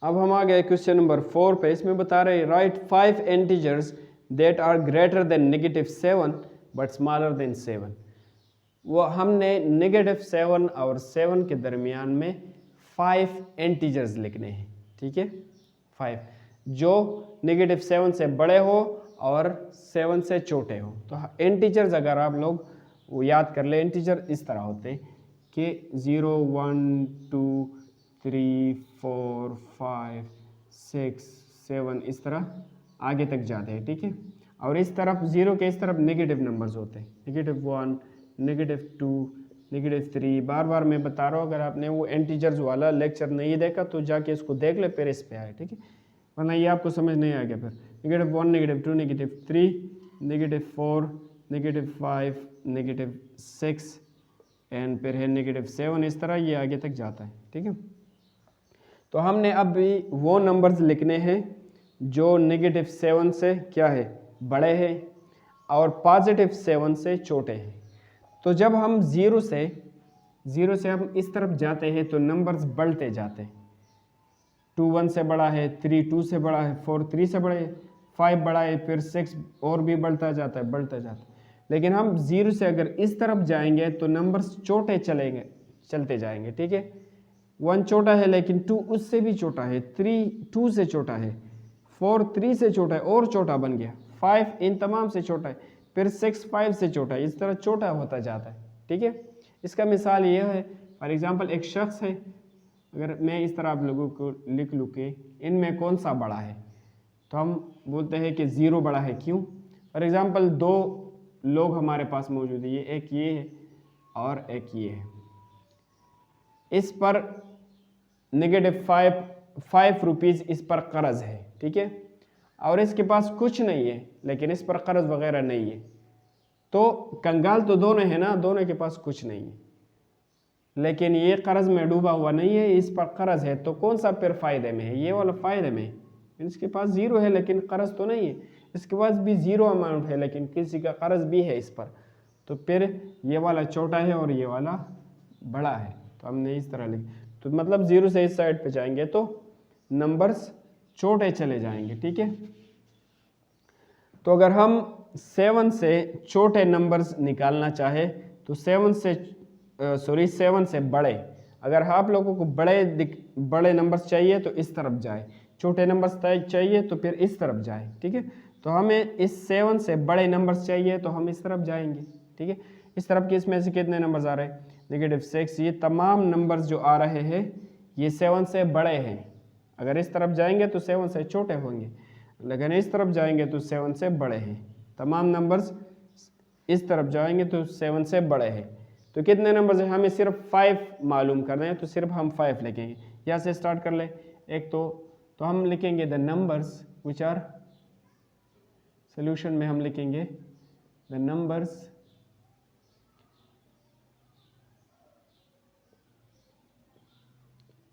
अब हम आ गए क्वेश्चन नंबर 4 पे। इसमें बता रहे write 5 integers that are greater than -7 but smaller than 7। वो हमने -7 और 7 के दरमियान में 5 इंटीजर्स लिखने हैं, ठीक है, 5 जो -7 से बड़े हो और 7 से छोटे हो। तो इंटीजर्स अगर आप लोग वो याद कर ले, इंटीजर इस तरह होते हैं कि 0 1 2 3 4 5 6 7 इस तरह आगे तक जाते हैं, ठीक है। और इस तरफ 0 के इस तरफ नेगेटिव नंबर्स होते हैं, -1 -2 -3। बार बार मैं बता रहा हूँ, अगर आपने वो इंटीजर्स वाला लेक्चर नहीं देखा तो जाके इसको देख ले, फिर इस पे आए, ठीक है, वरना ये आपको समझ नहीं आएगा। फिर -1 -2 -3 -4 -5 -6 एंड फिर है -7, इस तरह ये आगे तक जाता है, ठीक है। तो हमने अभी वो नंबर्स लिखने हैं जो -7 से क्या है, बड़े हैं और +7 से छोटे हैं। तो जब हम 0 से हम इस तरफ जाते हैं तो नंबर्स बढ़ते जाते हैं। 2 1 से बड़ा है, 3 2 से बड़ा है, 4 3 से बड़ा है, 5 बड़ा है, फिर 6 और भी बढ़ता जाता है। लेकिन हम 0 से अगर इस तरफ जाएंगे तो नंबर्स छोटे चलते जाएंगे, ठीक है। 1 छोटा है लेकिन 2 उससे भी छोटा है, 3 2 से छोटा है, 4 3 से छोटा है और छोटा बन गया, 5 इन तमाम से छोटा है, फिर 6 5 से छोटा है, इस तरह छोटा होता जाता है, ठीक है। इसका मिसाल ये है, फॉर एग्जांपल एक शख्स है, अगर मैं इस तरह आप लोगों को लिख लूँ कि इनमें कौन सा बड़ा है, तो हम बोलते हैं कि 0 बड़ा है। क्यों? फॉर एग्जांपल 2 लोग हमारे पास मौजूद है, एक ये है और एक ये है। इस पर -5 रुपीज़ इस पर कर्ज है, ठीक है, और इसके पास कुछ नहीं है लेकिन इस पर कर्ज वगैरह नहीं है। तो कंगाल तो दोनों है ना, दोनों के पास कुछ नहीं है, लेकिन ये कर्ज में डूबा हुआ नहीं है, इस पर कर्ज है। तो कौन सा फिर फायदे में है? ये वाला फायदे में है। इसके पास 0 है लेकिन कर्ज तो नहीं है, इसके पास भी 0 अमाउंट है लेकिन किसी का कर्ज भी है इस पर। तो फिर ये वाला छोटा है और ये वाला बड़ा है। तो हमने इस तरह लिखा, तो मतलब 0 से इस साइड पे जाएंगे तो नंबर्स छोटे चले जाएंगे, ठीक है। तो अगर हम 7 से छोटे नंबर्स निकालना चाहे तो 7 से बड़े, अगर आप लोगों को बड़े नंबर्स चाहिए तो इस तरफ जाए, छोटे नंबर्स चाहिए तो फिर इस तरफ जाए, ठीक है। तो हमें इस 7 से बड़े नंबर्स चाहिए तो हम इस तरफ जाएंगे, ठीक है। इस तरफ के इसमें से कितने नंबर्स आ रहे हैं? -6। ये तमाम नंबर्स जो आ रहे हैं ये 7 से बड़े हैं। अगर इस तरफ जाएंगे तो 7 से छोटे होंगे, लेकिन इस तरफ जाएंगे तो 7 से बड़े हैं। तमाम नंबर्स इस तरफ जाएंगे तो 7 से बड़े हैं। तो कितने नंबर्स हैं? हमें सिर्फ 5 मालूम करना है, तो सिर्फ हम 5 लिखेंगे। यहाँ से स्टार्ट कर ले। एक तो हम लिखेंगे the numbers which are, solution में हम लिखेंगे the numbers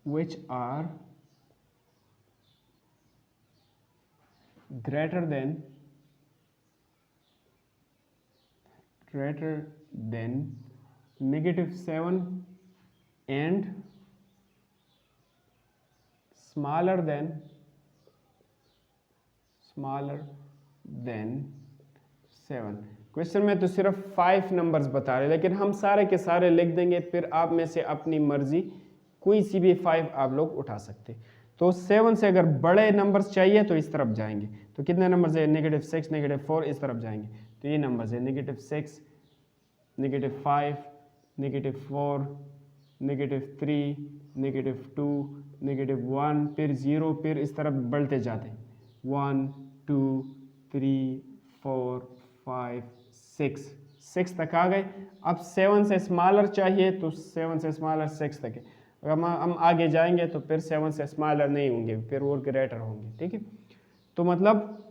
which are greater than -7 and smaller than 7। Question में तो सिर्फ 5 नंबर्स बता रहे, लेकिन हम सारे के सारे लिख देंगे, फिर आप में से अपनी मर्जी कोई सी भी 5 आप लोग उठा सकते। तो 7 से अगर बड़े नंबर्स चाहिए तो इस तरफ जाएंगे। तो कितने नंबर्स है? -6 -4 इस तरफ जाएंगे। तो ये नंबर्स है -6 -5 -4 -3 -2 -1, फिर 0, फिर इस तरफ बढ़ते जाते 1 2 3 4 5 6 तक आ गए। अब 7 से स्मॉलर चाहिए तो 7 से स्मॉलर 6 तक है। अगर हम आगे जाएंगे तो फिर 7 से स्मॉलर नहीं होंगे, फिर और ग्रेटर होंगे, ठीक है। तो मतलब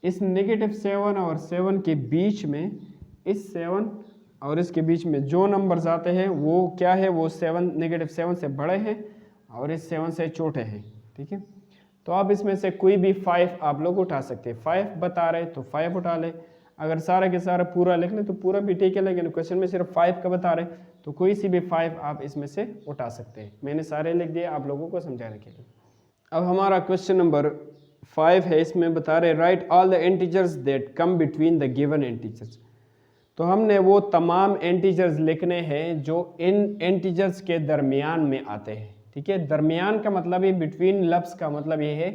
इस -7 और 7 के बीच में, इस 7 और इसके बीच में जो नंबर्स आते हैं वो क्या है? वो -7 से बड़े हैं और इस 7 से छोटे हैं, ठीक है। तो आप इसमें से कोई भी 5 आप लोग उठा सकते हैं। 5 बता रहे तो 5 उठा ले, अगर सारा के सारा पूरा लिख लें तो पूरा भी ठीक है, लेकिन क्वेश्चन में सिर्फ 5 का बता रहे तो कोई सी भी 5 आप इसमें से उठा सकते हैं। मैंने सारे लिख दिए आप लोगों को समझाने के लिए। अब हमारा क्वेश्चन नंबर 5 है, इसमें बता रहे right all the integers that come between the given integers. तो हमने वो तमाम इंटीजर्स लिखने हैं जो इन इंटीजर्स के दरमियान में आते हैं। ठीक है, दरमियान का मतलब ये बिटवीन लफ्ज़ का मतलब ये है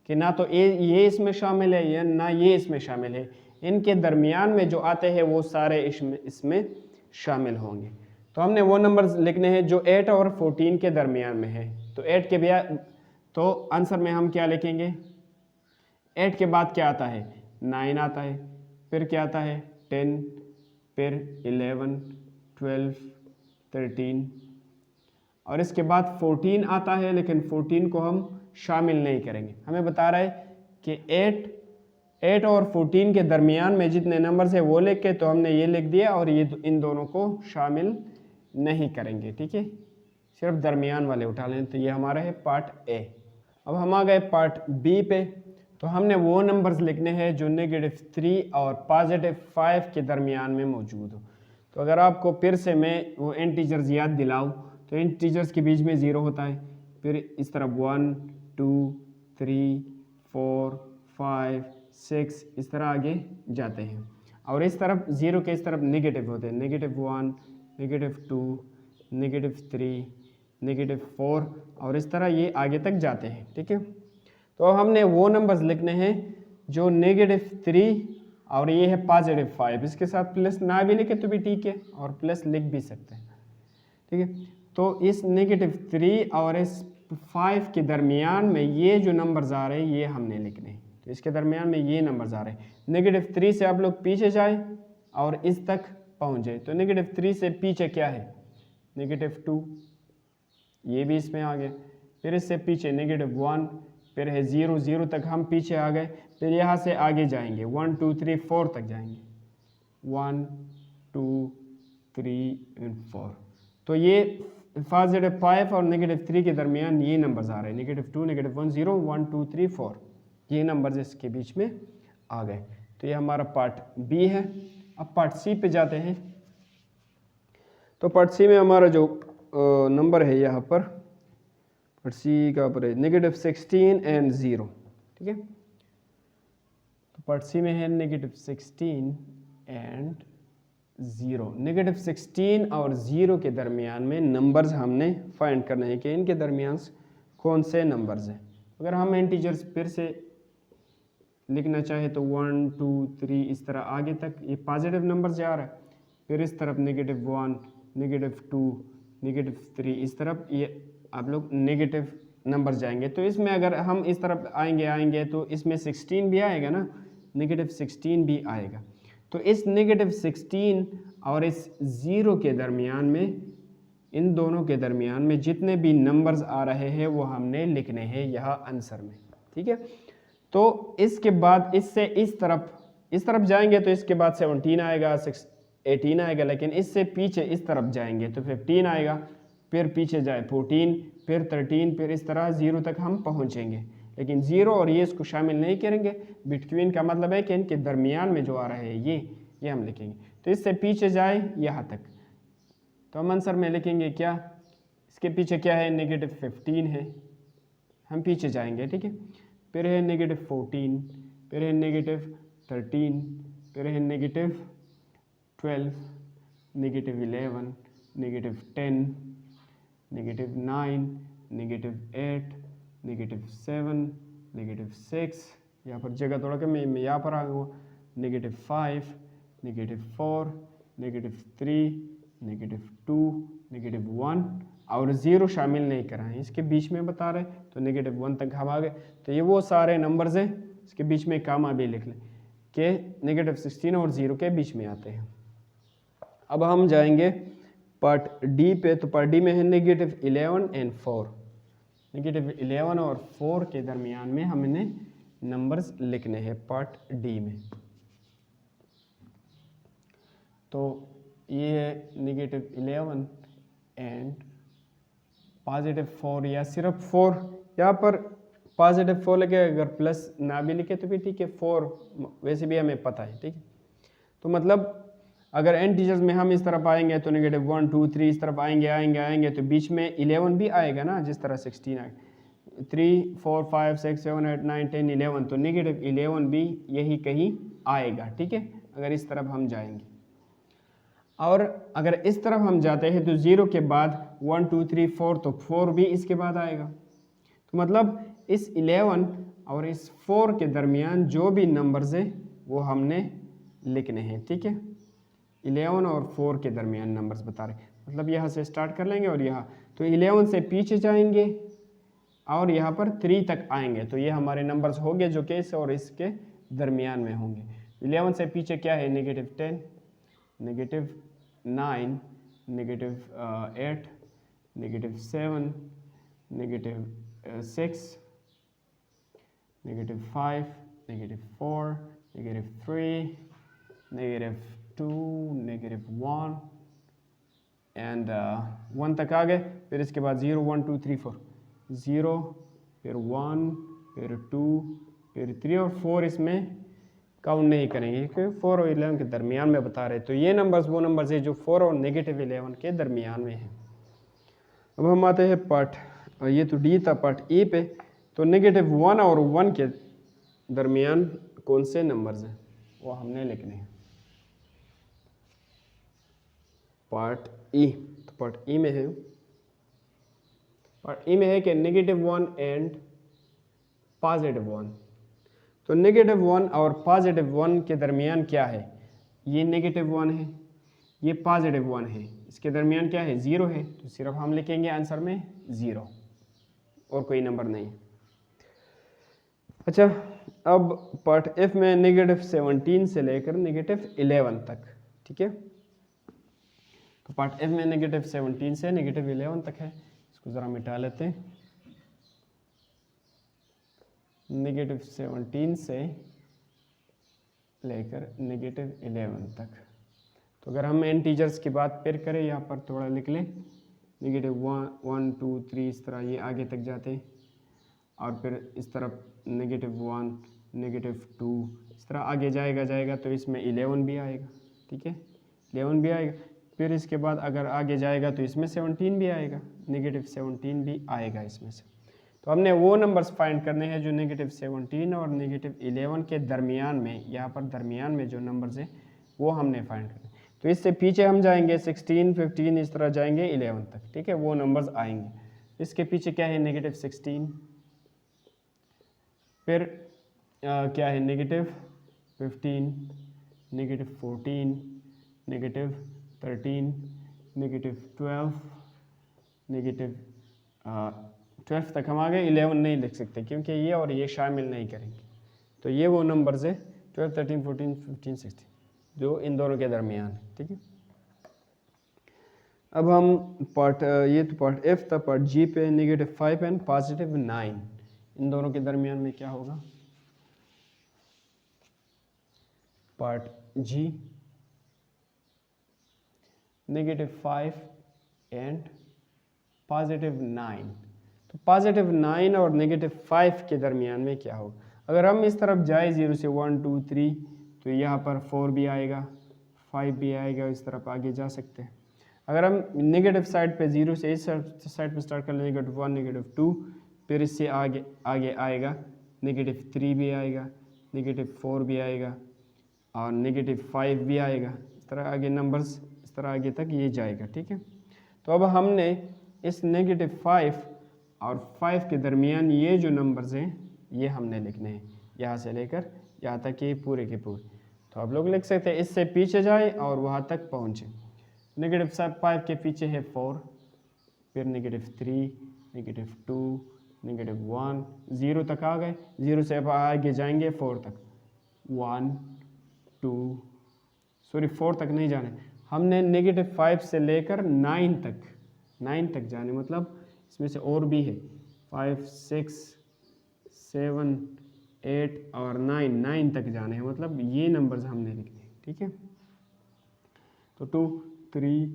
कि ना तो ये इसमें शामिल है या ना ये इसमें शामिल है, इनके दरमियान में जो आते हैं वो सारे इसमें शामिल होंगे। तो हमने वो नंबर्स लिखने हैं जो 8 और 14 के दरमियान में है। तो 8 के बया तो आंसर में हम क्या लिखेंगे, 8 के बाद क्या आता है, 9 आता है, फिर क्या आता है 10, फिर 11, 12, 13 और इसके बाद 14 आता है, लेकिन 14 को हम शामिल नहीं करेंगे। हमें बता रहा है कि 8 और 14 के दरमियान में जितने नंबर्स है वो लिख के, तो हमने ये लिख दिया और ये इन दोनों को शामिल नहीं करेंगे। ठीक है, सिर्फ दरमियान वाले उठा लें। तो ये हमारा है पार्ट ए। अब हम आ गए पार्ट बी पे। तो हमने वो नंबर्स लिखने हैं जो -3 और +5 के दरमियान में मौजूद हो। तो अगर आपको फिर से मैं वो इंटीजर्स याद दिलाऊं, तो इंटीजर्स के बीच में 0 होता है, फिर इस तरफ 1, 2, 3, 4, 5, 6 इस तरह आगे जाते हैं, और इस तरफ 0 के इस तरफ नेगेटिव होते हैं, -1, -2, -3, -4 और इस तरह ये आगे तक जाते हैं। ठीक है, तो हमने वो नंबर्स लिखने हैं जो -3 और ये है +5। इसके साथ प्लस ना भी लिखे तो भी ठीक है, और प्लस लिख भी सकते हैं। ठीक है, तो इस -3 और इस 5 के दरमियान में ये जो नंबर्स आ रहे हैं ये हमने लिखने हैं। तो इसके दरमियान में ये नंबर्स आ रहे हैं। -3 से आप लोग पीछे जाए और इस तक पहुँचे, तो -3 से पीछे क्या है, -2, ये भी इसमें आ गया, फिर इससे पीछे -1, फिर है 0, 0 तक हम पीछे आ गए, फिर यहाँ से आगे जाएंगे 1, 2, 3, 4 तक जाएंगे, 1, 2, 3 और 4। तो ये +5 और -3 के दरमियान ये नंबर्स आ रहे हैं, -2, -1, 0, 1, 2, 3, 4 ये नंबर्स इसके बीच में आ गए। तो ये हमारा पार्ट बी है। अब पार्ट सी पे जाते हैं। तो पार्ट सी में हमारा जो नंबर है यहाँ पर पार्ट सी का पर है -16 एंड 0। ठीक है, तो पार्ट सी में है -16 एंड 0। -16 और 0 के दरमियान में नंबर्स हमने फाइंड करने हैं कि इनके दरमियान कौन से नंबर्स हैं। अगर हम इंटीजर्स फिर से लिखना चाहे तो 1, 2, 3 इस तरह आगे तक ये पॉजिटिव नंबर जा रहा है, फिर इस तरफ -1, -2, -3 इस तरफ ये आप लोग नेगेटिव नंबर जाएंगे। तो इसमें अगर हम इस तरफ आएंगे तो इसमें 16 भी आएगा ना, -16 भी आएगा। तो इस -16 और इस 0 के दरमियान में, इन दोनों के दरमियान में जितने भी नंबर्स आ रहे हैं वो हमने लिखने हैं यहाँ आंसर में। ठीक है, तो इसके बाद इससे इस तरफ जाएंगे तो इसके बाद 17 आएगा, 18 आएगा, लेकिन इससे पीछे इस तरफ जाएंगे तो 15 आएगा, फिर पीछे जाए 14, फिर 13, फिर इस तरह 0 तक हम पहुँचेंगे। लेकिन 0 और ये इसको शामिल नहीं करेंगे, बिटवीन का मतलब है कि इनके दरमियान में जो आ रहा है ये हम लिखेंगे। तो इससे पीछे जाए यहाँ तक, तो हम आंसर में लिखेंगे क्या, इसके पीछे क्या है, -15 है, हम पीछे जाएंगे। ठीक है, फिर है -14, फिर है -13, फिर है -12, -11, -10, -9, -8, -7, -6, यहाँ पर जगह थोड़ा कम है, मैं यहाँ पर आ गया, -5, -4, -3, -2, -1 और 0 शामिल नहीं करा है, इसके बीच में बता रहे, तो -1 तक हम आ गए। तो ये वो सारे नंबर्स हैं, इसके बीच में कामा भी लिख लें कि -16 और 0 के बीच में आते हैं। अब हम जाएंगे पार्ट डी पे। तो पार्ट डी में है -11 एंड 4। -11 और 4 के दरमियान में हमने नंबर्स लिखने हैं पार्ट डी में। तो ये है -11 एंड +4 या सिर्फ 4, यहाँ पर +4 लिखे, अगर प्लस ना भी लिखे तो भी ठीक है, 4 वैसे भी हमें पता है। ठीक है, तो मतलब अगर इंटीजर्स में हम इस तरफ आएंगे तो -1, 2, 3 इस तरफ आएंगे तो बीच में 11 भी आएगा ना, जिस तरह 16 आएगा। 3 4 5 6 7 8 9 10 11, तो नेगेटिव 11 भी यही कहीं आएगा, ठीक है, अगर इस तरफ हम जाएंगे। और अगर इस तरफ हम जाते हैं तो 0 के बाद 1 2 3 4, तो 4 भी इसके बाद आएगा। तो मतलब इस 11 और इस 4 के दरमियान जो भी नंबर्स है वो हमने लिखने हैं, ठीक है। 11 और 4 के दरमियान नंबर्स बता रहे, मतलब यहाँ से स्टार्ट कर लेंगे और यहाँ, तो 11 से पीछे जाएंगे और यहाँ पर 3 तक आएंगे, तो ये हमारे नंबर्स हो गए जो कि इस और इसके दरमियान में होंगे। 11 से पीछे क्या है, negative 10, negative 9, negative 8, negative 7, negative 6, negative 5, negative 4, negative 3, negative 2, negative 1 and 1 तक आ गए। फिर इसके बाद 0 1 2 3 4, 0 फिर 1 फिर 2 फिर 3 और 4 इसमें काउंट नहीं करेंगे क्योंकि 4 और 11 के दरमियान में बता रहे, तो ये नंबर्स वो नंबर्स है जो 4 और नेगेटिव 11 के दरमियान में हैं। अब हम आते हैं पार्ट, ये तो डी था, पार्ट ए पे। तो नेगेटिव 1 और 1 के दरमियान कौन से नंबर्स हैं वो हमने लिखने हैं। पार्ट ई, तो पार्ट ई में है, पार्ट ई में है कि नेगेटिव 1 एंड पॉजिटिव 1। तो नेगेटिव 1 और पॉजिटिव 1 के दरमियान क्या है, ये नेगेटिव 1 है, ये पॉजिटिव 1 है, इसके दरमियान क्या है, 0 है, तो सिर्फ हम लिखेंगे आंसर में 0 और कोई नंबर नहीं। अच्छा, अब पार्ट एफ में नेगेटिव 17 से लेकर नेगेटिव 11 तक, ठीक है। तो पार्ट एफ में नेगेटिव 17 से नेगेटिव 11 तक है, इसको ज़रा मिटा लेते हैं। नेगेटिव 17 से लेकर नेगेटिव 11 तक। तो अगर हम इंटीजर्स की बात फिर करें, यहाँ पर थोड़ा लिख लें, नेगेटिव 1 2 3 इस तरह ये आगे तक जाते हैं, और फिर इस तरफ नेगेटिव 1 नेगेटिव 2 इस तरह आगे जाएगा, तो इसमें 11 भी आएगा, ठीक है, 11 भी आएगा। फिर इसके बाद अगर आगे जाएगा तो इसमें 17 भी आएगा, नेगेटिव 17 भी आएगा इसमें से। तो हमने वो नंबर्स फाइंड करने हैं जो नेगेटिव 17 और नेगेटिव 11 के दरमियान में, यहाँ पर दरमियान में जो नंबर्स हैं वो हमने फाइंड करने। तो इससे पीछे हम जाएंगे 16 15 इस तरह जाएंगे 11 तक, ठीक है, वो नंबर्स आएंगे। इसके पीछे क्या है, नेगेटिव 16, फिर क्या है, negative 15, negative 14, negative 13, negative 12, negative 12 तक हम आ गए। 11 नहीं लिख सकते क्योंकि ये और ये शामिल नहीं करेंगे, तो ये वो नंबर्स है 12 13 14 15 16 जो इन दोनों के दरमियान है, ठीक है। अब हम पार्ट, ये तो पार्ट एफ था, पार्ट जी पे नेगेटिव 5 एंड पॉजिटिव 9, इन दोनों के दरमियान में क्या होगा। Part G negative 5 and positive 9, तो पॉजिटिव 9 और नेगेटिव 5 के दरमियान में क्या होगा। अगर हम इस तरफ जाए 0 से 1 2 3, तो यहाँ पर 4 भी आएगा, 5 भी आएगा, इस तरफ आगे जा सकते हैं। अगर हम नेगेटिव साइड पे 0 से इस साइड पे स्टार्ट कर लें, नेगेटिव 1 नेगेटिव 2, फिर इससे आगे आगे आएगा नेगेटिव 3 भी आएगा, नेगेटिव 4 भी आएगा और नेगेटिव 5 भी आएगा, इस तरह आगे नंबर्स इस तरह आगे तक ये जाएगा, ठीक है। तो अब हमने इस नेगेटिव 5 और 5 के दरमियान ये जो नंबर्स हैं ये हमने लिखने हैं, यहाँ से लेकर यहाँ तक ये पूरे के पूरे। तो आप लोग लिख सकते हैं इससे पीछे जाए और वहाँ तक पहुँचे। नेगेटिव 5 के पीछे है 4, फिर नेगेटिव 3, नेगेटिव 2, नेगेटिव 1, 0 तक आ गए, 0 से अब आगे जाएंगे 4 तक, 1 2 सॉरी 4 तक नहीं जाने, हमने नेगेटिव 5 से लेकर 9 तक जाने, मतलब इसमें से और भी है 5 6 7 8 और 9 तक जाने हैं, मतलब ये नंबर्स हमने लिखने हैं, ठीक है। तो 2 3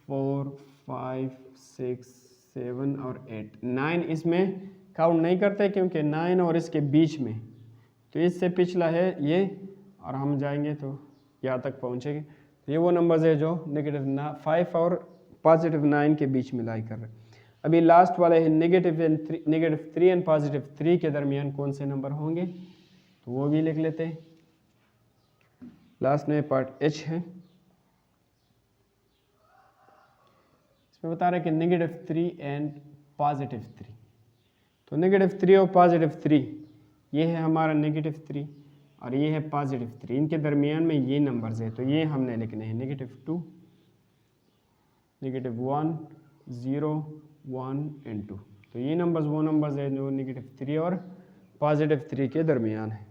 4 5 6 7 और 8 9 इसमें काउंट नहीं करते क्योंकि 9 और इसके बीच में, तो इससे पिछला है ये और हम जाएंगे तो यहाँ तक पहुँचेंगे। तो ये वो नंबर्स है जो नेगेटिव 5 और पॉजिटिव 9 के बीच में लाई कर रहे हैं। अभी लास्ट वाले हैं नेगेटिव 3 एंड पॉजिटिव 3 के दरमियान कौन से नंबर होंगे, तो वो भी लिख लेते हैं। लास्ट में पार्ट एच है, इसमें बता रहे हैं कि -3 एंड +3। तो -3 और +3 ये है हमारा -3 और ये है +3, इनके दरमियान में ये नंबर्स है, तो ये हमने लिखने हैं -2, -1, 0, 1 एंड 2। तो ये नंबर्स वो नंबर्स हैं जो -3 और +3 के दरमियान है।